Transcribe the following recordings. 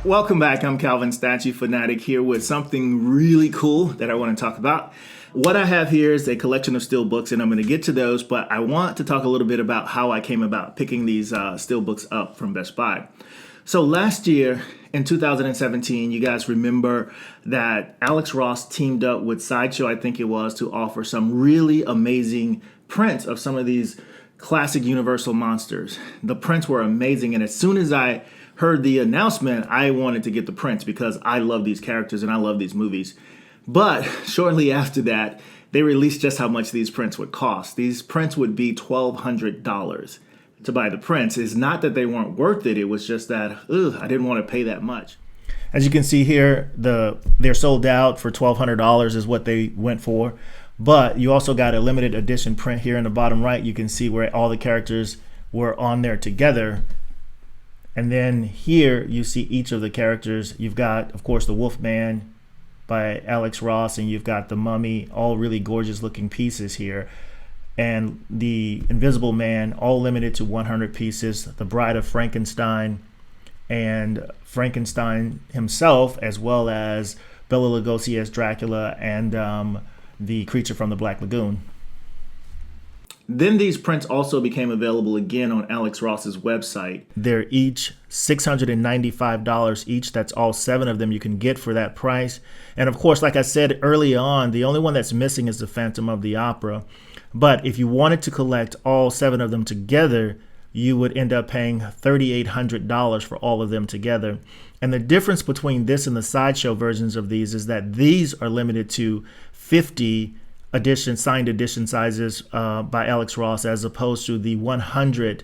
Welcome back. I'm Calvin Statue Fanatic here with something really cool that I want to talk about. What I have here is a collection of steelbooks, and I'm going to get to those, but I want to talk a little bit about how I came about picking these steelbooks up from Best Buy. So last year in 2017, you guys remember that Alex Ross teamed up with Sideshow, I think it was, to offer some really amazing prints of some of these classic Universal monsters. The prints were amazing, and as soon as I heard the announcement, I wanted to get the prints because I love these characters and I love these movies. But shortly after that, they released just how much these prints would cost. These prints would be $1,200 to buy the prints. It's not that they weren't worth it. It was just that I didn't want to pay that much. As you can see here, they're sold out for $1,200 is what they went for. But you also got a limited edition print here in the bottom right. You can see where all the characters were on there together. And then here you see each of the characters. You've got, of course, the Wolfman by Alex Ross, and you've got the Mummy, all really gorgeous looking pieces here. And the Invisible Man, all limited to 100 pieces. The Bride of Frankenstein and Frankenstein himself, as well as Bela Lugosi as Dracula and the Creature from the Black Lagoon. Then these prints also became available again on Alex Ross's website. They're each $695 each. That's all 7 of them you can get for that price. And of course, like I said early on, the only one that's missing is the Phantom of the Opera. But if you wanted to collect all 7 of them together, you would end up paying $3,800 for all of them together. And the difference between this and the Sideshow versions of these is that these are limited to 50 signed edition sizes by Alex Ross, as opposed to the 100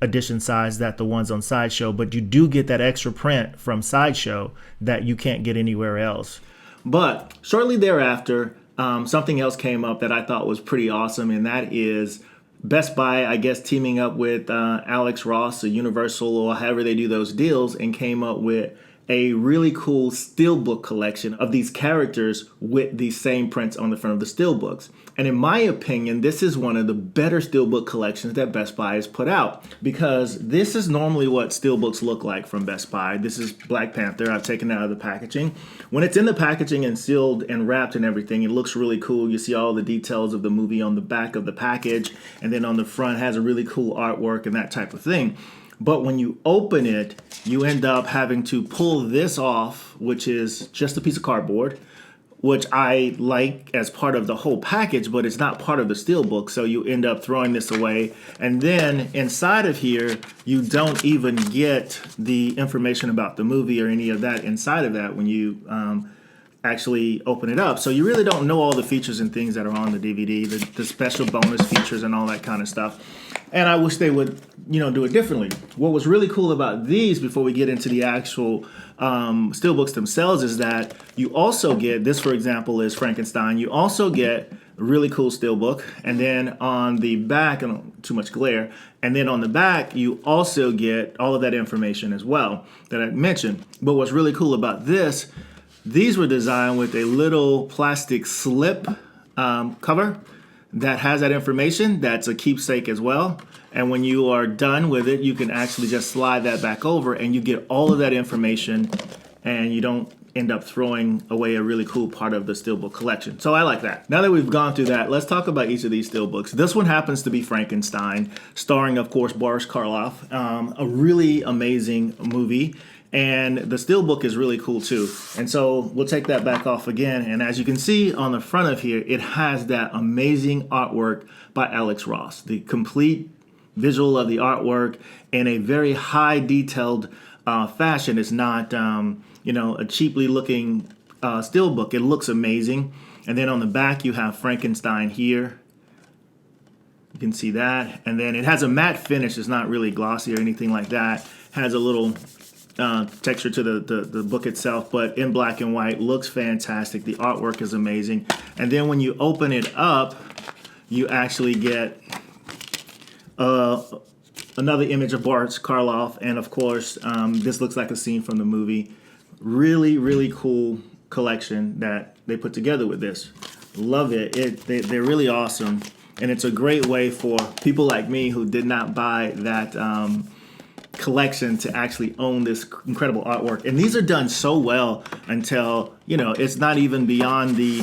edition size that the ones on Sideshow. But you do get that extra print from Sideshow that you can't get anywhere else. But shortly thereafter, something else came up that I thought was pretty awesome, and that is Best Buy, I guess, teaming up with Alex Ross or Universal or however they do those deals, and came up with a really cool steelbook collection of these characters with the same prints on the front of the steelbooks. And in my opinion, this is one of the better steelbook collections that Best Buy has put out, because this is normally what steelbooks look like from Best Buy. This is Black Panther. I've taken it out of the packaging. When it's in the packaging and sealed and wrapped and everything, it looks really cool. You see all the details of the movie on the back of the package, and then on the front has a really cool artwork and that type of thing. But when you open it, you end up having to pull this off, which is just a piece of cardboard, which I like as part of the whole package, but it's not part of the steelbook, so you end up throwing this away. And then inside of here, you don't even get the information about the movie or any of that inside of that when you actually open it up. So you really don't know all the features and things that are on the DVD, the special bonus features and all that kind of stuff. And I wish they would, do it differently. What was really cool about these, before we get into the actual steelbooks themselves, is that you also get, this for example is Frankenstein, you also get a really cool steelbook, and then on the back, too much glare, and then on the back you also get all of that information as well that I mentioned. But what's really cool about this, these were designed with a little plastic slip cover that has that information. That's a keepsake as well. And when you are done with it, you can actually just slide that back over and you get all of that information, and you don't end up throwing away a really cool part of the steelbook collection. So I like that. Now that we've gone through that, let's talk about each of these steelbooks. This one happens to be Frankenstein, starring, of course, Boris Karloff. A really amazing movie. And the steelbook is really cool too. And so we'll take that back off again. And as you can see on the front of here, it has that amazing artwork by Alex Ross. The complete visual of the artwork in a very high detailed fashion. It's not, a cheaply looking steelbook. It looks amazing. And then on the back, you have Frankenstein here. You can see that. And then it has a matte finish. It's not really glossy or anything like that. Has a little texture to the book itself, but in black and white. Looks fantastic. The artwork is amazing. And then when you open it up, you actually get another image of Boris Karloff, and of course this looks like a scene from the movie. Really, really cool collection that they put together with this. Love it. They're really awesome, and it's a great way for people like me who did not buy that collection to actually own this incredible artwork. And these are done so well until, you know, it's not even beyond the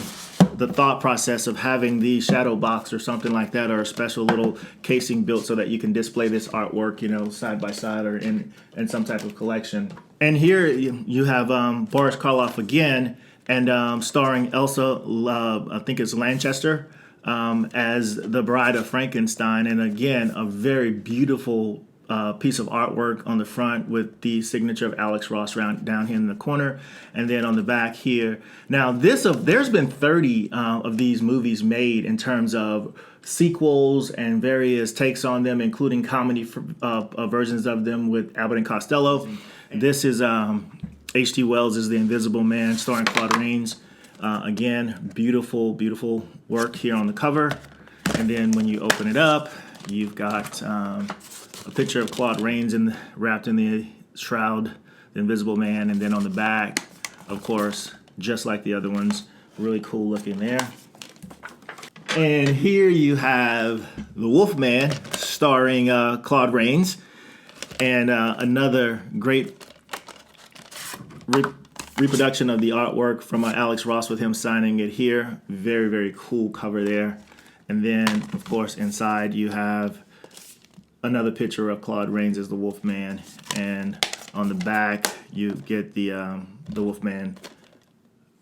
thought process of having the shadow box or something like that, or a special little casing built so that you can display this artwork, you know, side by side or in some type of collection. And here you have Boris Karloff again, and starring Elsa, I think it's Lanchester, as the Bride of Frankenstein. And again, a very beautiful piece of artwork on the front with the signature of Alex Ross down here in the corner, and then on the back here. Now, there's been 30 of these movies made in terms of sequels and various takes on them, including comedy versions of them with Abbott and Costello. This is H.G. Wells' The Invisible Man, starring Claude Rains. Again, beautiful, beautiful work here on the cover. And then when you open it up, you've got a picture of Claude Rains wrapped in the shroud, the Invisible Man, and then on the back, of course, just like the other ones, really cool looking there. And here you have The Wolfman, starring Claude Rains, and another great reproduction of the artwork from Alex Ross with him signing it here. Very, very cool cover there. And then, of course, inside you have another picture of Claude Rains as the Wolfman, and on the back you get the Wolfman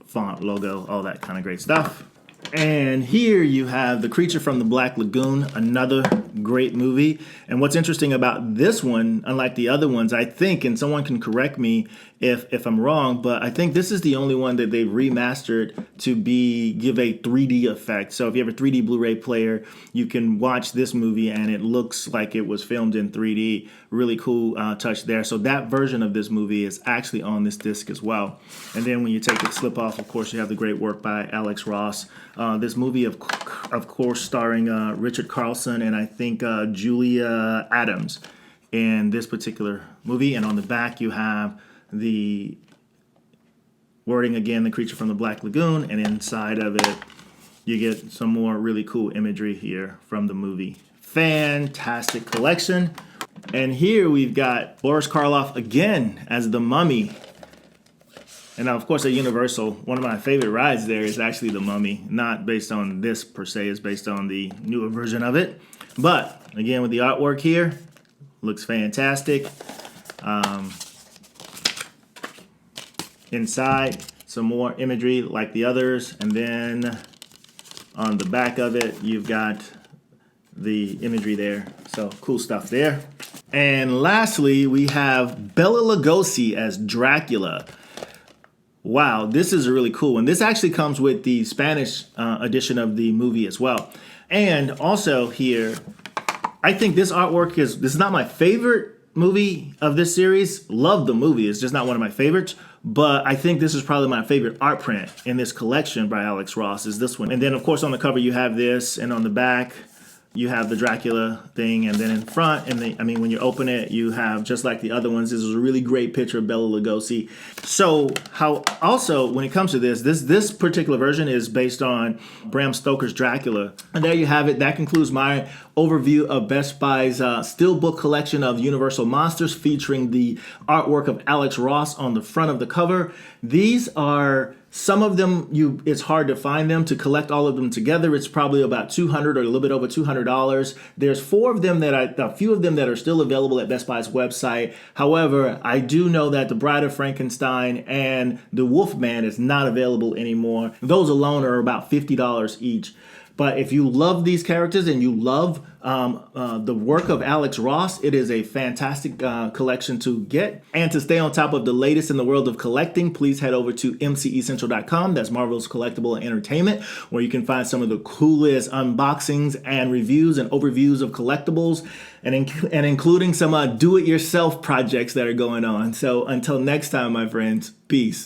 font, logo, all that kind of great stuff. And here you have The Creature from the Black Lagoon, another great movie. And what's interesting about this one, unlike the other ones, I think, and someone can correct me if I'm wrong, but I think this is the only one that they've remastered to give a 3D effect. So if you have a 3D Blu-ray player, you can watch this movie and it looks like it was filmed in 3D. Really cool touch there. So that version of this movie is actually on this disc as well. And then when you take the slip off, of course, you have the great work by Alex Ross. This movie, of course, starring Richard Carlson and I think Julia Adams in this particular movie. And on the back, you have the wording again, The Creature from the Black Lagoon, and inside of it, you get some more really cool imagery here from the movie. Fantastic collection. And here we've got Boris Karloff again as the Mummy. And now, of course, at Universal, one of my favorite rides there is actually the Mummy. Not based on this per se, it's based on the newer version of it. But again, with the artwork here, looks fantastic. Inside, some more imagery like the others. And then on the back of it, you've got the imagery there. So cool stuff there. And lastly, we have Bela Lugosi as Dracula. Wow, this is a really cool one. This actually comes with the Spanish edition of the movie as well. And also here, I think this artwork this is not my favorite movie of this series. Love the movie, it's just not one of my favorites. But I think this is probably my favorite art print in this collection by Alex Ross is this one. And then, of course, on the cover you have this, and on the back you have the Dracula thing, and then in front, when you open it, you have, just like the other ones, this is a really great picture of Bela Lugosi. So, when it comes to this particular version is based on Bram Stoker's Dracula. And there you have it. That concludes my overview of Best Buy's Steelbook collection of Universal Monsters, featuring the artwork of Alex Ross on the front of the cover. These are some of them, it's hard to find them. To collect all of them together, it's probably about $200 or a little bit over $200. There's a few of them that are still available at Best Buy's website. However, I do know that The Bride of Frankenstein and The Wolfman is not available anymore. Those alone are about $50 each. But if you love these characters and you love the work of Alex Ross, it is a fantastic collection to get. And to stay on top of the latest in the world of collecting, please head over to mcecentral.com. That's Marvel's Collectible and Entertainment, where you can find some of the coolest unboxings and reviews and overviews of collectibles, and including some do-it-yourself projects that are going on. So until next time, my friends, peace.